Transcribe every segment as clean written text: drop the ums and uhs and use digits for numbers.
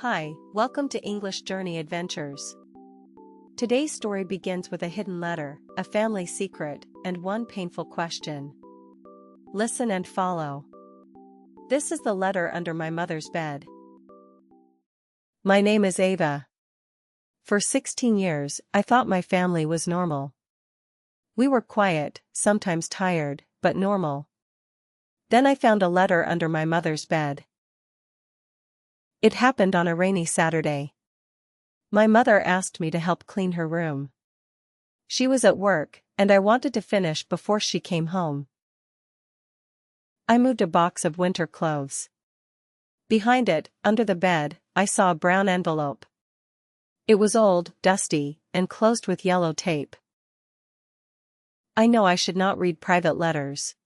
Hi, welcome to English Journey Adventures. Today's story begins with a hidden letter, a family secret, and one painful question. Listen and follow. This is the letter under my mother's bed. My name is Ava. For 16 years, I thought my family was normal. We were quiet, sometimes tired, but normal. Then I found a letter under my mother's bed. It happened on a rainy Saturday. My mother asked me to help clean her room. She was at work, and I wanted to finish before she came home. I moved a box of winter clothes. Behind it, under the bed, I saw a brown envelope. It was old, dusty, and closed with yellow tape. I know I should not read private letters.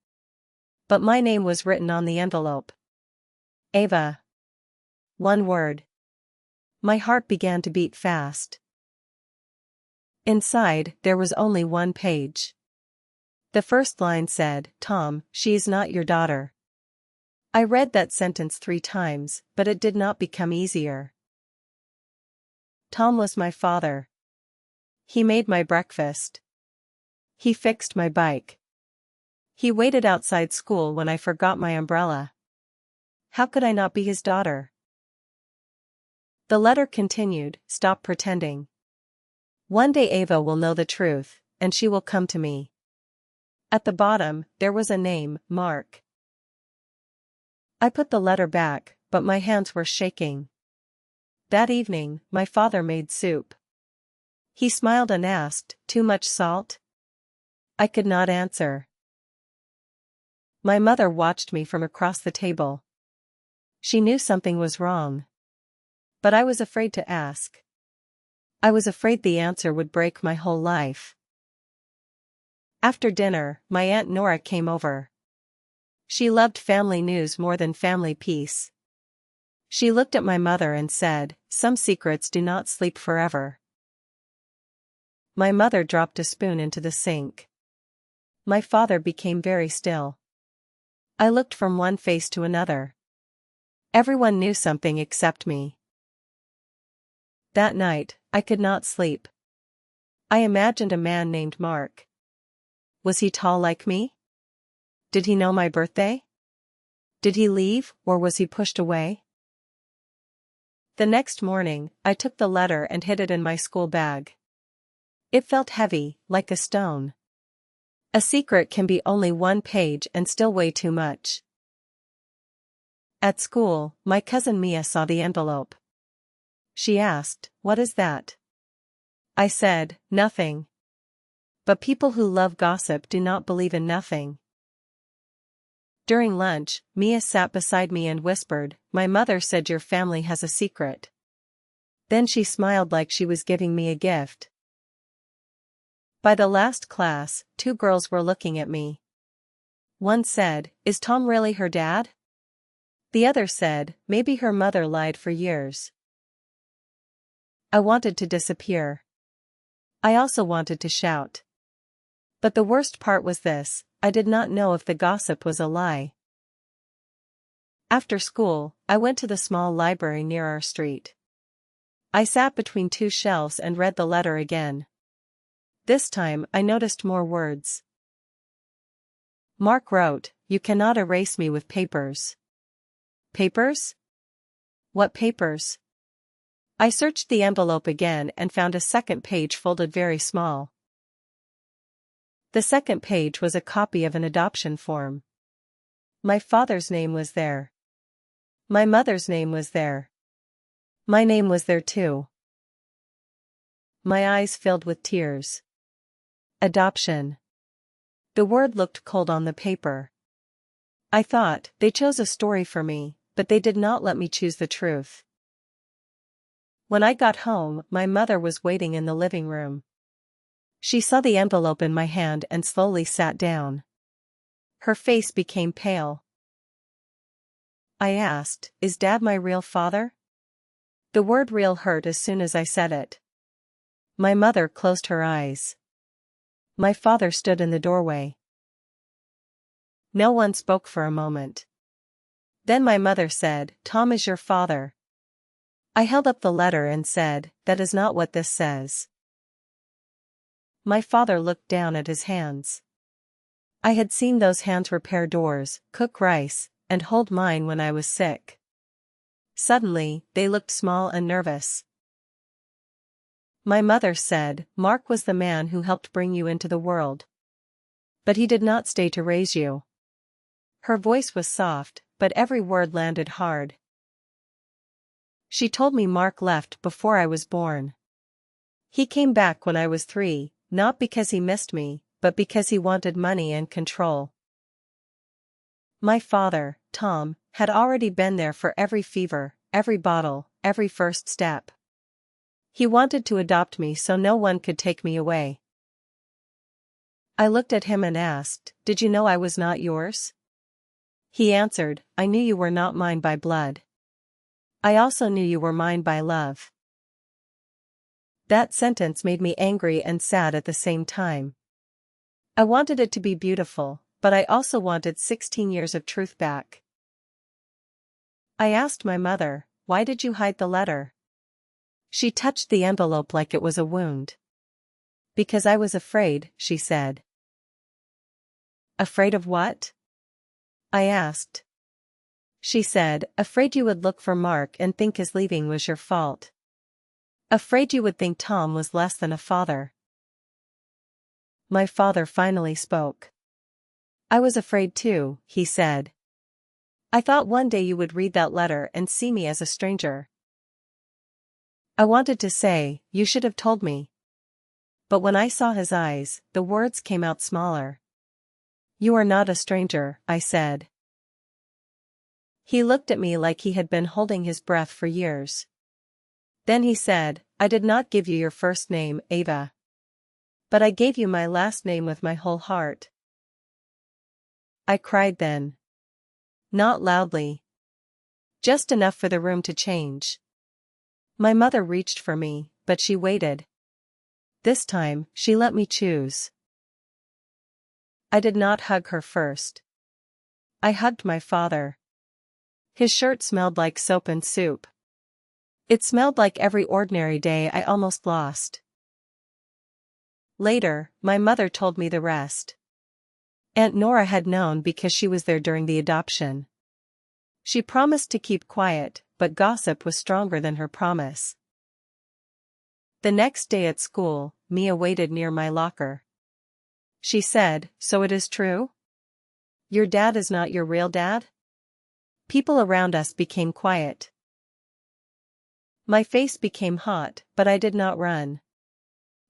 But my name was written on the envelope. Ava. One word. My heart began to beat fast. Inside, there was only one page. The first line said, "Tom, she is not your daughter." I read that sentence 3 times, but it did not become easier. Tom was my father. He made my breakfast. He fixed my bike. He waited outside school when I forgot my umbrella. How could I not be his daughter? The letter continued, "Stop pretending. One day Ava will know the truth, and she will come to me." At the bottom, there was a name, Mark. I put the letter back, but my hands were shaking. That evening, my father made soup. He smiled and asked, "Too much salt?" I could not answer. My mother watched me from across the table. She knew something was wrong. But I was afraid to ask. I was afraid the answer would break my whole life. After dinner, my Aunt Nora came over. She loved family news more than family peace. She looked at my mother and said, "Some secrets do not sleep forever." My mother dropped a spoon into the sink. My father became very still. I looked from one face to another. Everyone knew something except me. That night, I could not sleep. I imagined a man named Mark. Was he tall like me? Did he know my birthday? Did he leave, or was he pushed away? The next morning, I took the letter and hid it in my school bag. It felt heavy, like a stone. A secret can be only 1 page and still weigh too much. At school, my cousin Mia saw the envelope. She asked, "What is that?" I said, "Nothing." But people who love gossip do not believe in nothing. During lunch, Mia sat beside me and whispered, "My mother said your family has a secret." Then she smiled like she was giving me a gift. By the last class, 2 girls were looking at me. One said, "Is Tom really her dad?" The other said, "Maybe her mother lied for years." I wanted to disappear. I also wanted to shout. But the worst part was this: I did not know if the gossip was a lie. After school, I went to the small library near our street. I sat between 2 shelves and read the letter again. This time, I noticed more words. Mark wrote, "You cannot erase me with papers." Papers? What papers? I searched the envelope again and found a second page folded very small. The second page was a copy of an adoption form. My father's name was there. My mother's name was there. My name was there too. My eyes filled with tears. Adoption. The word looked cold on the paper. I thought, they chose a story for me, but they did not let me choose the truth. When I got home, my mother was waiting in the living room. She saw the envelope in my hand and slowly sat down. Her face became pale. I asked, "Is Dad my real father?" The word real hurt as soon as I said it. My mother closed her eyes. My father stood in the doorway. No one spoke for a moment. Then my mother said, "Tom is your father." I held up the letter and said, "That is not what this says." My father looked down at his hands. I had seen those hands repair doors, cook rice, and hold mine when I was sick. Suddenly, they looked small and nervous. My mother said, "Mark was the man who helped bring you into the world. But he did not stay to raise you." Her voice was soft, but every word landed hard. She told me Mark left before I was born. He came back when I was 3, not because he missed me, but because he wanted money and control. My father, Tom, had already been there for every fever, every bottle, every first step. He wanted to adopt me so no one could take me away. I looked at him and asked, "Did you know I was not yours?" He answered, "I knew you were not mine by blood. I also knew you were mine by love." That sentence made me angry and sad at the same time. I wanted it to be beautiful, but I also wanted 16 years of truth back. I asked my mother, "Why did you hide the letter?" She touched the envelope like it was a wound. "Because I was afraid," she said. "Afraid of what?" I asked. She said, "Afraid you would look for Mark and think his leaving was your fault. Afraid you would think Tom was less than a father." My father finally spoke. "I was afraid too," he said. "I thought one day you would read that letter and see me as a stranger." I wanted to say, "You should have told me." But when I saw his eyes, the words came out smaller. "You are not a stranger," I said. He looked at me like he had been holding his breath for years. Then he said, "I did not give you your first name, Ava. But I gave you my last name with my whole heart." I cried then. Not loudly. Just enough for the room to change. My mother reached for me, but she waited. This time, she let me choose. I did not hug her first. I hugged my father. His shirt smelled like soap and soup. It smelled like every ordinary day I almost lost. Later, my mother told me the rest. Aunt Nora had known because she was there during the adoption. She promised to keep quiet, but gossip was stronger than her promise. The next day at school, Mia waited near my locker. She said, "So it is true? Your dad is not your real dad?" People around us became quiet. My face became hot, but I did not run.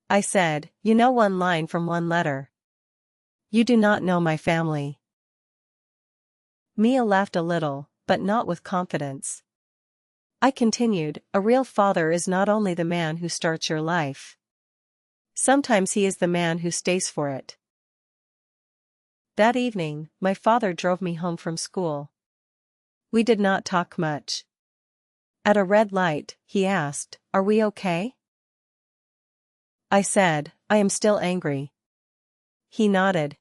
I said, "You know one line from one letter. You do not know my family." Mia laughed a little, but not with confidence. I continued, "A real father is not only the man who starts your life. Sometimes he is the man who stays for it." That evening, my father drove me home from school. We did not talk much. At a red light, he asked, "Are we okay?" I said, "I am still angry." He nodded.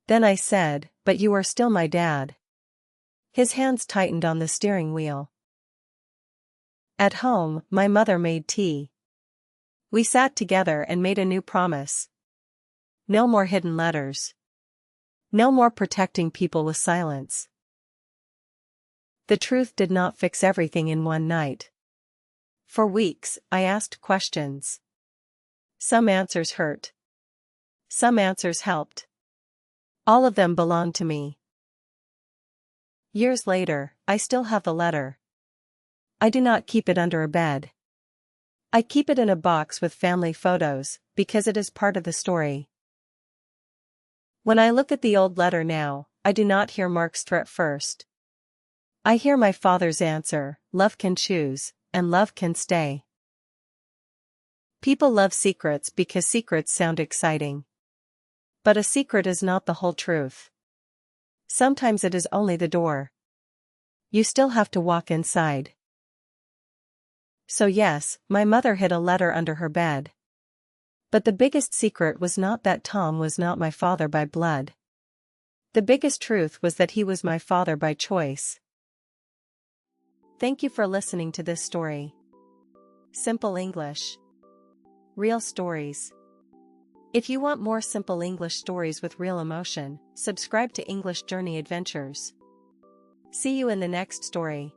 Then I said, "But you are still my dad." His hands tightened on the steering wheel. At home, my mother made tea. We sat together and made a new promise. No more hidden letters. No more protecting people with silence. The truth did not fix everything in one night. For weeks, I asked questions. Some answers hurt. Some answers helped. All of them belonged to me. Years later, I still have the letter. I do not keep it under a bed. I keep it in a box with family photos, because it is part of the story. When I look at the old letter now, I do not hear Mark's threat first. I hear my father's answer, "Love can choose, and love can stay." People love secrets because secrets sound exciting. But a secret is not the whole truth. Sometimes it is only the door. You still have to walk inside. So yes, my mother hid a letter under her bed. But the biggest secret was not that Tom was not my father by blood. The biggest truth was that he was my father by choice. Thank you for listening to this story. Simple English. Real stories. If you want more simple English stories with real emotion, subscribe to English Journey Adventures. See you in the next story.